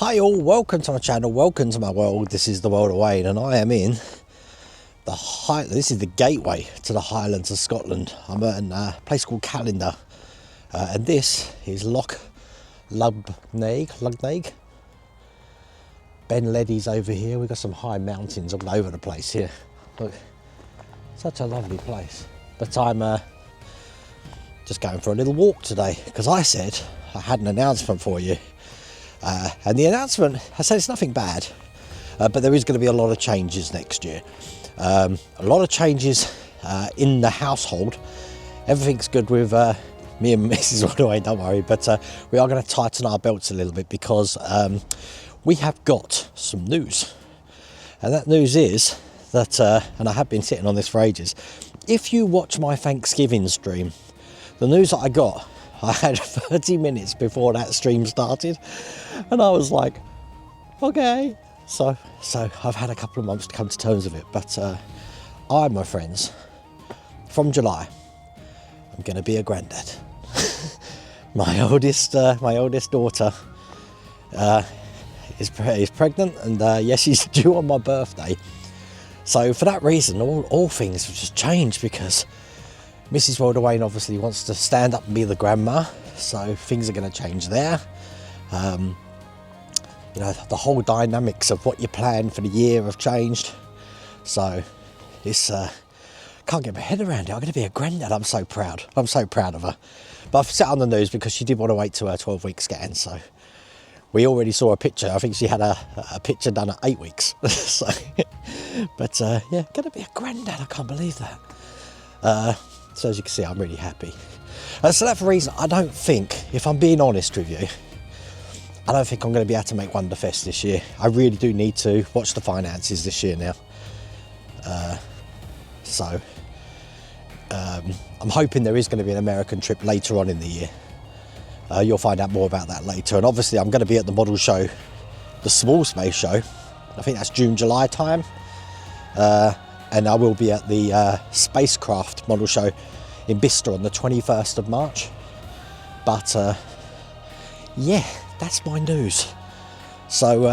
Hi all, welcome to my channel, welcome to my world. This is the world of Wayne and I am in this is the gateway to the Highlands of Scotland. I'm at a place called Callander and this is Loch Lugnaig. Ben Leddy's over here. We've got some high mountains all over the place here. Look, such a lovely place. But I'm just going for a little walk today because I said I had an announcement for you. And the announcement, I said it's nothing bad, but there is going to be a lot of changes next year. A lot of changes in the household. Everything's good with me and Mrs. Rodaway, don't worry, but we are going to tighten our belts a little bit because we have got some news. And that news is that, and I have been sitting on this for ages, if you watch my Thanksgiving stream, the news that I got, I had 30 minutes before that stream started and I was like, okay. So I've had a couple of months to come to terms with it, but I, my friends, from July, I'm going to be a granddad. my oldest daughter is pregnant and yes, she's due on my birthday. So for that reason, all things have just changed because Mrs. Rodaway obviously wants to stand up and be the grandma, so things are going to change there. You know, the whole dynamics of what you plan for the year have changed. So it's can't get my head around it. I'm going to be a granddad. I'm so proud. I'm so proud of her. But I've set on the news because she did want to wait to her 12-week scan. So we already saw a picture. I think she had a picture done at 8 weeks. So, but yeah, going to be a granddad. I can't believe that. So as you can see, I'm really happy. So that's the reason I don't think, if I'm being honest with you, I don't think I'm going to be able to make Wonderfest this year. I really do need to watch the finances this year now. I'm hoping there is going to be an American trip later on in the year. You'll find out more about that later. And obviously I'm going to be at the model show, the Small Space show. I think that's June, July time. And I will be at the Spacecraft model show in Bicester on the 21st of March. But yeah, that's my news. So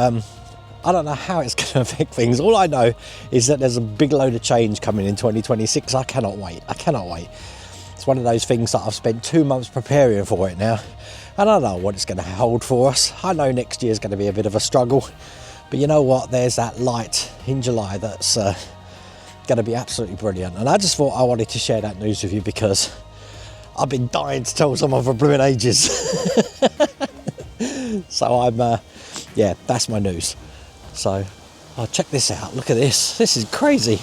I don't know how it's going to affect things. All I know is that there's a big load of change coming in 2026. I cannot wait. I cannot wait. It's one of those things that I've spent 2 months preparing for it now. And I don't know what it's going to hold for us. I know next year's going to be a bit of a struggle. But you know what? There's that light in July that's going to be absolutely brilliant. And I just thought I wanted to share that news with you because I've been dying to tell someone for blooming ages. So I'm yeah, that's my news. So I'll check this out. Look at this. This is crazy.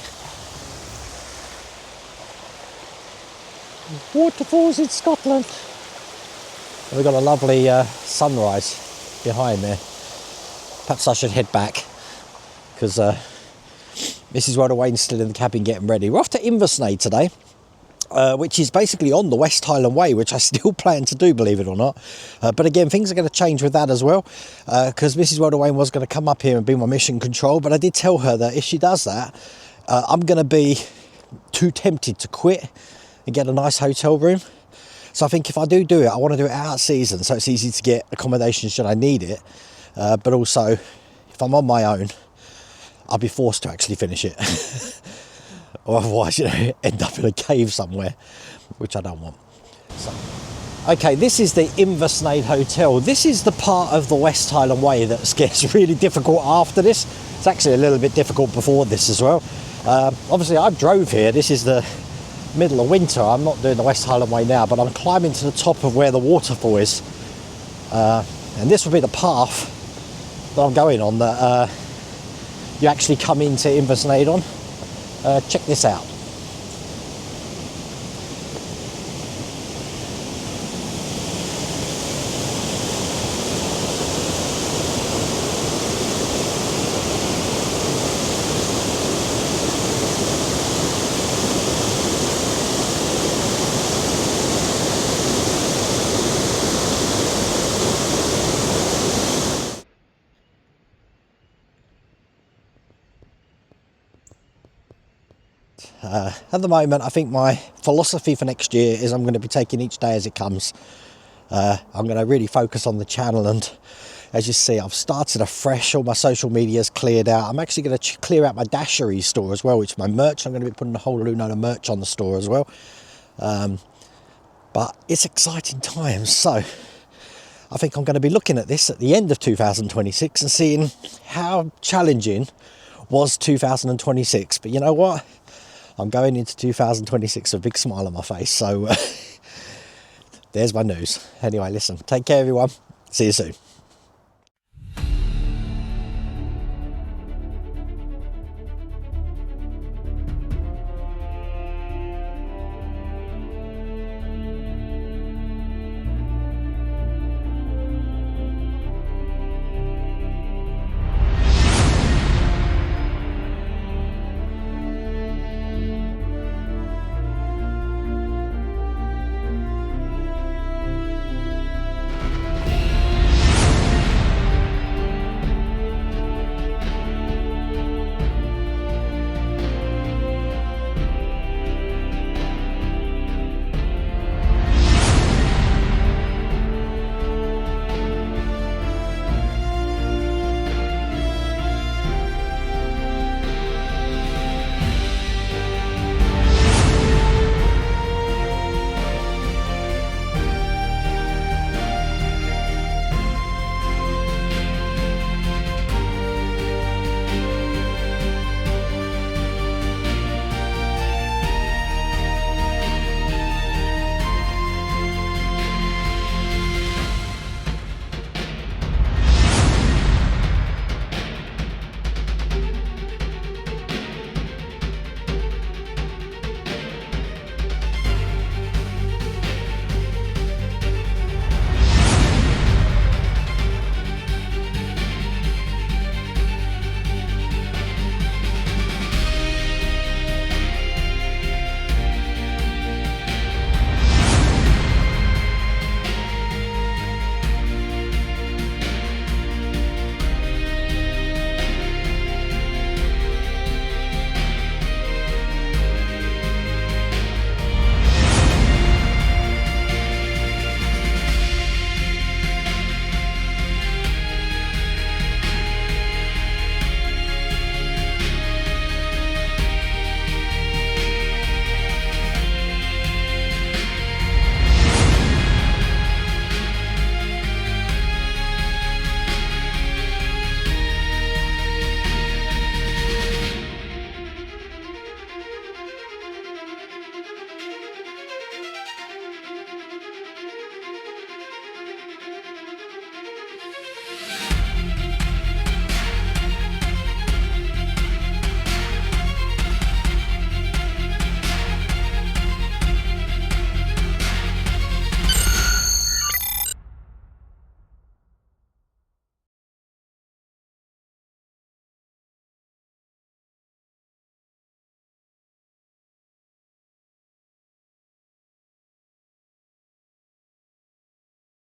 Waterfalls in Scotland. We've got a lovely sunrise behind there. Perhaps I should head back because Mrs. Rodaway's still in the cabin getting ready. We're off to Inversnaid today, which is basically on the West Highland Way, which I still plan to do, believe it or not. But again, things are going to change with that as well, because Mrs. Rodaway was going to come up here and be my mission control, but I did tell her that if she does that, I'm going to be too tempted to quit and get a nice hotel room. So I think if I do it, I want to do it out of season, so it's easy to get accommodation should I need it. But also, if I'm on my own, I'll be forced to actually finish it. Or otherwise, you know, end up in a cave somewhere, which I don't want. So, okay, this is the Inversnaid Hotel. This is the part of the West Highland Way that gets really difficult after this. It's actually a little bit difficult before this as well. Obviously, I drove here. This is the middle of winter. I'm not doing the West Highland Way now, but I'm climbing to the top of where the waterfall is. And this will be the path that I'm going on that you actually come into Inversnaid on. Check this out. At the moment, I think my philosophy for next year is I'm going to be taking each day as it comes. I'm going to really focus on the channel and As you see, I've started afresh. All my social media's cleared out. I'm actually going to clear out my Dashery store as well, which is my merch. I'm going to be putting a whole load of merch on the store as well. But it's exciting times. So I think I'm going to be looking at this at the end of 2026 and seeing how challenging was 2026. But you know what? I'm going into 2026 with a big smile on my face. So there's my news. Anyway, listen, take care everyone. See you soon.